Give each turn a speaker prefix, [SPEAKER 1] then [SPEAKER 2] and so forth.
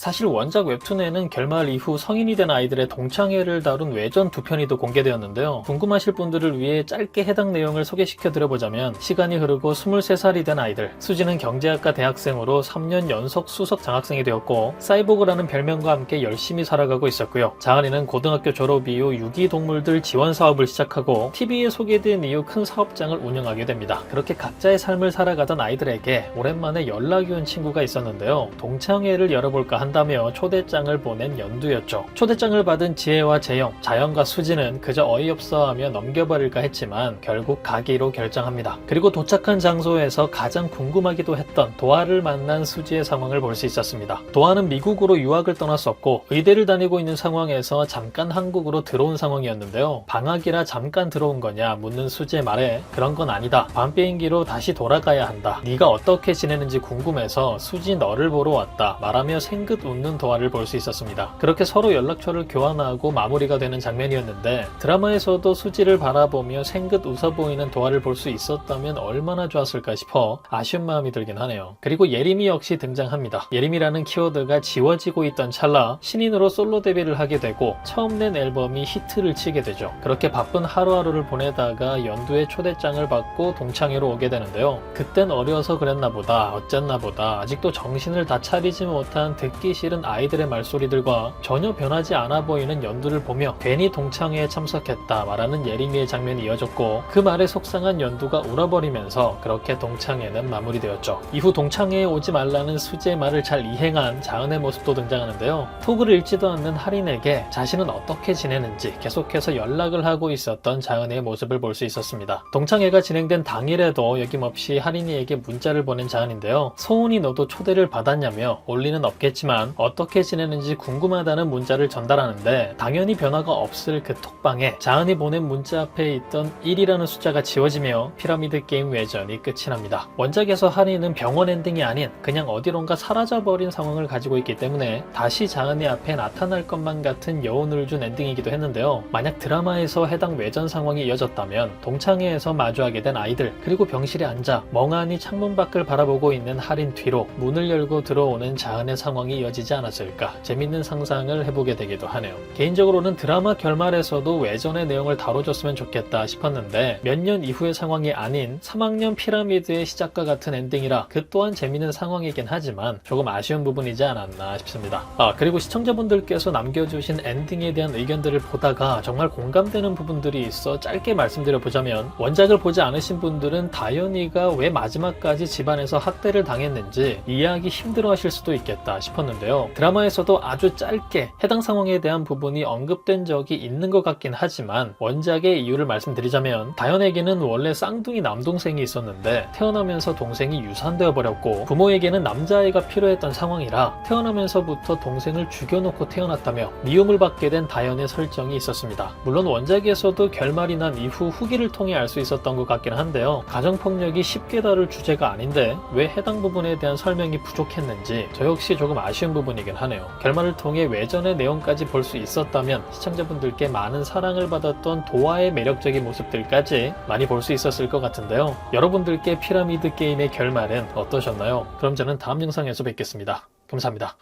[SPEAKER 1] 사실 원작 웹툰에는 결말 이후 성인이 된 아이들의 동창회를 다룬 외전 2편이 또 공개되었는데요. 궁금하실 분들을 위해 짧게 해당 내용을 소개시켜 드려보자면, 시간이 흐르고 23살이 된 아이들, 수지는 경제학과 대학생으로 3년 연속 수석 장학생이 되었고 사이보그라는 별명과 함께 열심히 살아가고 있었고요. 자은이는 고등학교 졸업 이후 유기동물들 지원 사업을 시작하고 TV에 소개된 이후 큰 사업장을 운영하게 됩니다. 그렇게 각자의 삶을 살아가던 아이들에게 오랜만에 연락이 온 친구가 있었는데요. 동창회를 열어볼까 한다며 초대장을 보낸 연두였죠. 초대장을 받은 지혜와 재영, 자연과 수지는 그저 어이없어하며 넘겨버릴까 했지만 결국 가기로 결정합니다. 그리고 도착한 장소에서 가장 궁금하기도 했던 도아를 만난 수지의 상황을 볼 수 있었습니다. 도아는 미국으로 유학을 떠났었고 의대를 다니고 있는 상황에서 잠깐 한국으로 들어온 상황이었는데요. 방학이라 잠깐 들어온 거냐 묻는 수지의 말에 그런 건 아니다. 밤 비행기로 다시 돌아가야 한다. 네가 어떻게 지내는지 궁금해서 수지 너를 보러 왔다 말하며 생긋 웃는 도아를 볼 수 있었습니다. 그렇게 서로 연락처를 교환하고 마무리가 되는 장면이었는데, 드라마에서도 수지를 바라보며 생긋 웃어 보이는 도아를 볼 수 있었다면 얼마나 좋았을까 싶어 아쉬운 마음이 들긴 하네요. 그리고 예림이 역시 등장합니다. 예림이라는 키워드가 지워지고 있던 찰나 신인으로 솔로 데뷔를 하게 되고 처음 낸 앨범이 히트를 치게 되죠. 그렇게 바쁜 하루하루를 보내다가 연두의 초대장을 받고 동창회로 오게 되는데요. 그땐 어려서 그랬나 보다, 어쨌나 보다, 아직도 정신을 다 차리지 못한 듣기 싫은 아이들의 말소리들과 전혀 변하지 않아 보이는 연두를 보며 괜히 동창회에 참석했다 말하는 예림이의 장면이 이어졌고, 그 말에 속상한 연두가 울어버리면서 그렇게 동창회는 마무리되었죠. 이후 동창회에 오지 말라는 수지의 말을 잘 이행한 자은의 모습도 등장하는데요. 톡을 읽지도 않는 할인에게 자신은 어떻게 지내는지 계속해서 연락을 하고 있었던 자은의 모습을 볼 수 있었습니다. 동창회가 진행된 당일에도 여김없이 할인이에게 문자를 보낸 자은인데요. 소은이 너도 초대를 받았냐며 올 리는 없겠지만 어떻게 지내는지 궁금하다는 문자를 전달하는데, 당연히 변화가 없을 그 톡방에 자은이 보낸 문자 앞에 있던 1이라는 숫자가 지워지며 피라미드 게임 외전이 끝이 납니다. 원작에서 할인은 병원 엔딩이 아닌 그냥 어디론가 사라져버린 상황을 가지고 있기 때문에 다시 자은이 앞에 나타날 것만 같은 여운을 준 엔딩이기도 했는데요. 만약 드라마에서 해당 외전 상황이 이어졌다면 동창회에서 마주하게 된 아이들, 그리고 병실에 앉아 멍하니 창문 밖을 바라보고 있는 할인 뒤로 문을 열고 들어오는 자은의 상황이 이어지지 않았을까 재밌는 상상을 해보게 되기도 하네요. 개인적으로는 드라마 결말에서도 외전의 내용을 다뤄줬으면 좋겠다 싶었는데, 몇 년 이후의 상황이 아닌 3학년 피라미드의 시작과 같은 엔딩이라 그 또한 재밌는 상황이긴 하지만 조금 아쉬운 부분이지 않았나 싶습니다. 그리고 시청자분들께서 남겨주신 엔딩에 대한 의견들을 보다가 정말 공감되는 부분들이 있어 짧게 말씀드려보자면, 원작을 보지 않으신 분들은 다현이가 왜 마지막까지 집안에서 학대를 당했는지 이해하기 힘들어 하실 수도 있겠다 싶었는데요. 드라마에서도 아주 짧게 해당 상황에 대한 부분이 언급된 적이 있는 것 같긴 하지만, 원작의 이유를 말씀드리자면 다현에게는 원래 쌍둥이 남동생이 있었는데 태어나면서 동생이 유산되어 버렸고 부모에게는 남자아이가 필요했던 상황이라 태어나면서부터 동생을 죽여놓고 태어났다며 미움을 받게 된 다현의 설정이 있었습니다. 물론 원작에서도 결말이 난 이후 후기를 통해 알 수 있었던 것 같긴 한데요. 가정폭력이 쉽게 다룰 주제가 아닌데 왜 해당 부분에 대한 설명이 부족했는지 저 역시 조금 아쉬운 부분이긴 하네요. 결말을 통해 외전의 내용까지 볼 수 있었다면 시청자분들께 많은 사랑을 받았던 도아의 매력적인 모습들까지 많이 볼 수 있었을 것 같은데요. 여러분들께 피라미드 게임의 결말은 어떠셨나요? 그럼 저는 다음 영상에서 뵙겠습니다. 감사합니다.